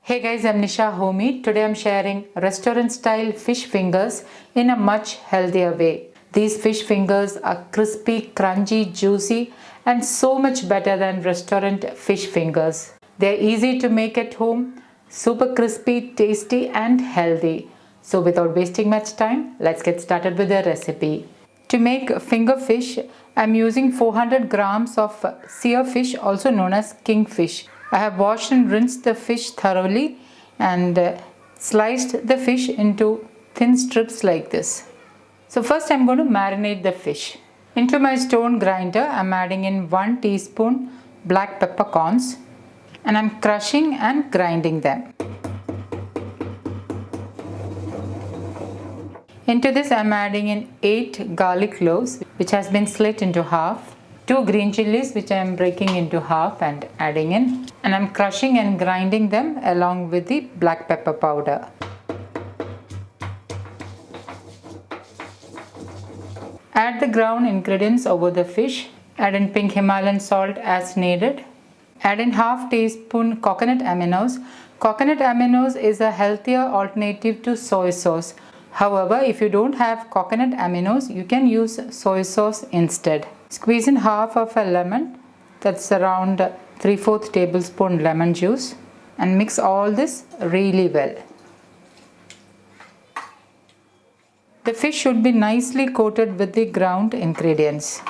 Hey guys, I'm Nisa Homey. Today I'm sharing restaurant style fish fingers in a much healthier way. These fish fingers are crispy, crunchy, juicy, and so much better than restaurant fish fingers. They're easy to make at home, super crispy, tasty, and healthy. So without wasting much time, let's get started with the recipe. To make finger fish, I'm using 400 grams of sear fish, also known as kingfish. I have washed and rinsed the fish thoroughly and sliced the fish into thin strips like this. So first I'm going to marinate the fish. Into my stone grinder, I'm adding in 1 teaspoon black peppercorns and I'm crushing and grinding them. Into this I'm adding in 8 garlic cloves which has been slit into half, 2 green chilies which I am breaking into half and adding in, and I'm crushing and grinding them along with the black pepper powder. Add the ground ingredients over the fish, add in pink Himalayan salt as needed, add in half teaspoon coconut aminos. Coconut aminos is a healthier alternative to soy sauce. However, if you don't have coconut aminos, you can use soy sauce instead. Squeeze in half of a lemon, that's around 3/4 tablespoon lemon juice, and mix all this really well. The fish should be nicely coated with the ground ingredients.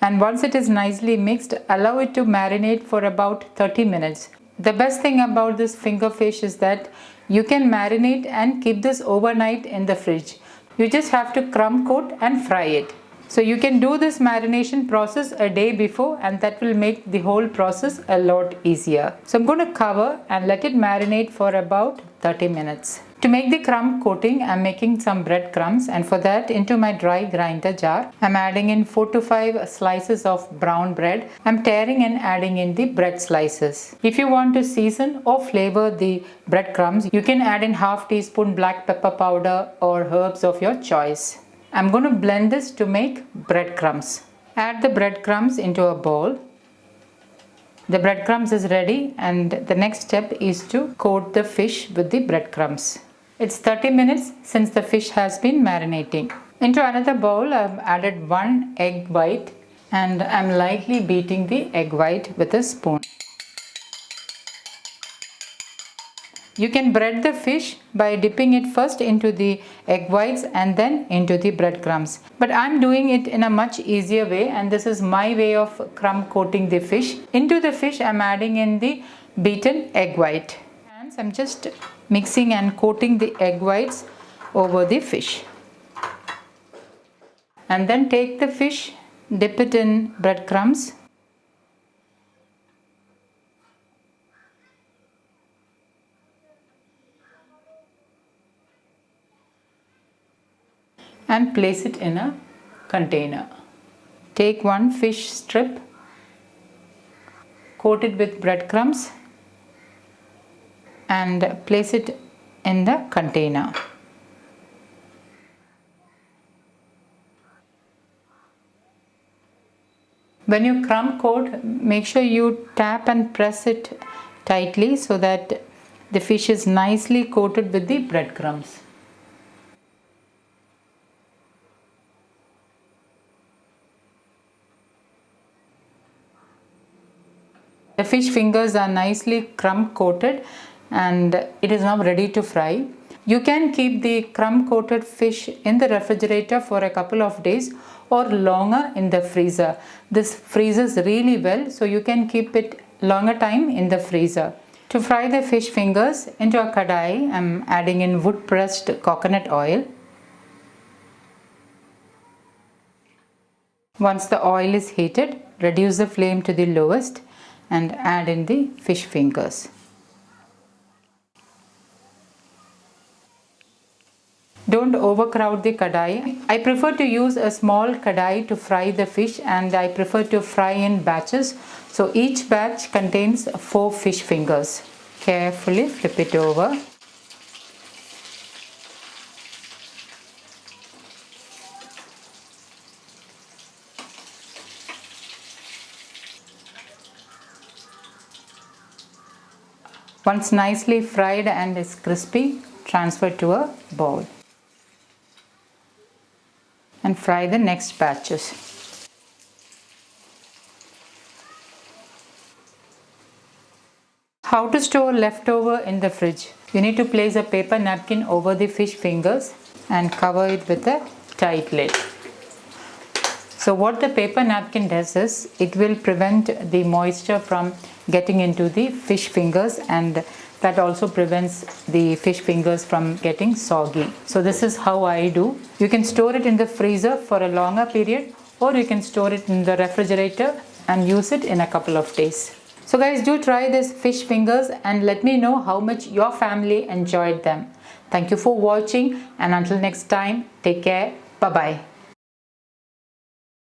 And once it is nicely mixed, allow it to marinate for about 30 minutes. The best thing about this finger fish is that you can marinate and keep this overnight in the fridge. You just have to crumb coat and fry it. So you can do this marination process a day before and that will make the whole process a lot easier. So I'm going to cover and let it marinate for about 30 minutes. To make the crumb coating, I'm making some breadcrumbs, and for that, into my dry grinder jar, I'm adding in 4 to 5 slices of brown bread. I'm tearing and adding in the bread slices. If you want to season or flavor the breadcrumbs, you can add in half teaspoon black pepper powder or herbs of your choice. I'm going to blend this to make breadcrumbs. Add the breadcrumbs into a bowl. The breadcrumbs is ready, and the next step is to coat the fish with the breadcrumbs. It's 30 minutes since the fish has been marinating. Into another bowl, I've added 1 egg white and I'm lightly beating the egg white with a spoon. You can bread the fish by dipping it first into the egg whites and then into the breadcrumbs. But I'm doing it in a much easier way, and this is my way of crumb coating the fish. Into the fish, I'm adding in the beaten egg white. And I'm just mixing and coating the egg whites over the fish. And then take the fish, dip it in breadcrumbs. And place it in a container. Take 1 fish strip, coat it with breadcrumbs and place it in the container. When you crumb coat, make sure you tap and press it tightly so that the fish is nicely coated with the breadcrumbs. The fish fingers are nicely crumb coated and it is now ready to fry. You can keep the crumb coated fish in the refrigerator for a couple of days or longer in the freezer. This freezes really well, so you can keep it longer time in the freezer. To fry the fish fingers, into a kadai, I'm adding in wood pressed coconut oil. Once the oil is heated, reduce the flame to the lowest and add in the fish fingers. Don't overcrowd the kadai. I prefer to use a small kadai to fry the fish, and I prefer to fry in batches. So each batch contains 4 fish fingers. Carefully flip it over. Once nicely fried and is crispy, transfer to a bowl and fry the next batches. How to store leftover in the fridge? You need to place a paper napkin over the fish fingers and cover it with a tight lid. So what the paper napkin does is it will prevent the moisture from getting into the fish fingers, and that also prevents the fish fingers from getting soggy. So this is how I do. You can store it in the freezer for a longer period, or you can store it in the refrigerator and use it in a couple of days. So guys, do try this fish fingers and let me know how much your family enjoyed them. Thank you for watching, and until next time, take care. Bye bye.